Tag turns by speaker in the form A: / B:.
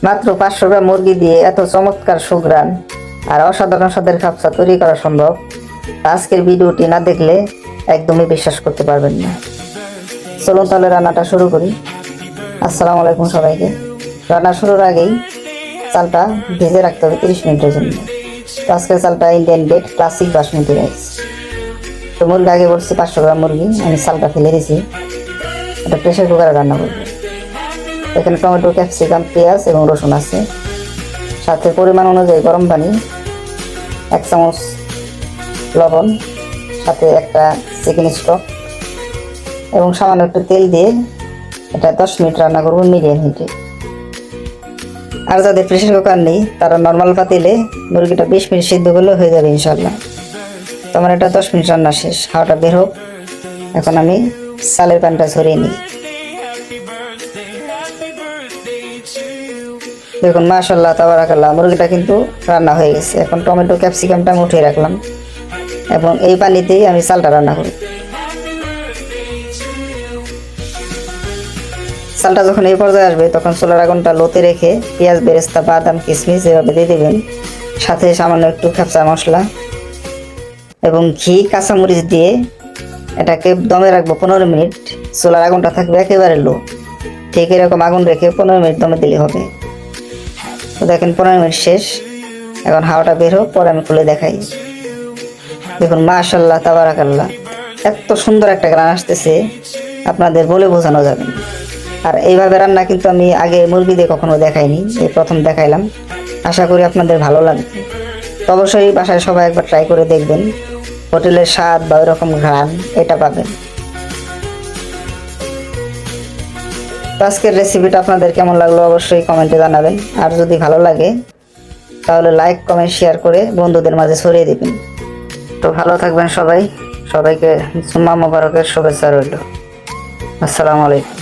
A: মাত্র 500 গ্রাম মুরগি দিয়ে এত চমৎকার সুঘ্রাণ আর অসাধারণ স্বাদের খাপসা তৈরি করা সম্ভব। আজকের ভিডিওটি না দেখলে একদমই বিশ্বাস করতে পারবেন না। চলুন তাহলে রান্নাটা শুরু করি। আসসালামু আলাইকুম সবাইকে। রান্না শুরুর আগেই চালটা ভেজে রাখতে হবে 30 মিনিটের জন্য। তো আজকের চালটা Indian gate classic basmati rice. তো মুরগি আগে বলছি 500 গ্রাম মুরগি, আমি চালটা ফেলে দিয়েছি। এটা প্রেশার কুকারে রান্না করবো। এখানে টমেটো, ক্যাপসিকাম, পেঁয়াজ এবং রসুন আছে, সাথে পরিমাণ অনুযায়ী গরম পানি, 1 চামচ লবণ, সাথে একটা চিকেন স্টক এবং সামান্য একটু তেল দিয়ে এটা 10 মিনিট রান্না করবো মিডিয়াম হিটে। আর যাদের প্রেশার কুকার নেই তারা নর্মাল পাতিলে মুরগিটা 20 মিনিট সিদ্ধ করলে হয়ে যাবে ইনশাল্লাহ। তো আমার এটা 10 মিনিট রান্না শেষ, হাওয়াটা বের হোক। এখন আমি চালের পানিটা ছড়িয়ে নিই। দেখুন মাশাআল্লাহ তাবারাকাল্লাহ, মুরগিটা কিন্তু রান্না হয়ে গেছে। এখন টমেটো, ক্যাপসিকামটা আমি উঠিয়ে রাখলাম এবং এই পানিতেই আমি চালটা রান্না করব। চালটা যখন এই পর্যায়ে আসবে তখন চুলার আগুনটা লোতে রেখে পেঁয়াজ, বেরেস্তা, বাদাম, কিশমিশ যেভাবে দিয়ে দেবেন, সাথে সামান্য একটু খেপসা মশলা এবং ঘি, কাঁচামরিচ দিয়ে এটাকে দমে রাখবো 15 মিনিট। চুলার আগুনটা থাকবে একেবারে লো, ঠিক এরকম আগুন রেখে 15 মিনিট দমে দিলে হবে। তো দেখেন 15 মিনিট শেষ, এখন হাওয়াটা বের হোক, পরে আমি খুলে দেখাই। দেখুন মাশাআল্লাহ তাবারাকাল্লাহ, এত সুন্দর একটা গ্রান আসতেছে আপনাদের বলে বোঝানো যাবে না। আর এইভাবে রান্না কিন্তু আমি আগে মুরগি দিয়ে কখনো দেখাইনি, এই প্রথম দেখাইলাম। আশা করি আপনাদের ভালো লাগবে। তো অবশ্যই বাসায় সবাই একবার ট্রাই করে দেখবেন, হোটেলের স্বাদ বা ওইরকম ঘ্রাণ এটা পাবেন। আজকের রেসিপিটা আপনাদের কেমন লাগলো অবশ্যই কমেন্টে জানাবেন। আর যদি ভালো লাগে তাহলে লাইক, কমেন্ট, শেয়ার করে বন্ধুদের মাঝে ছড়িয়ে দিবেন। তো ভালো থাকবেন সবাই, সবাইকে জুম্মা মোবারকের শুভেচ্ছা রইল। আসসালামু আলাইকুম।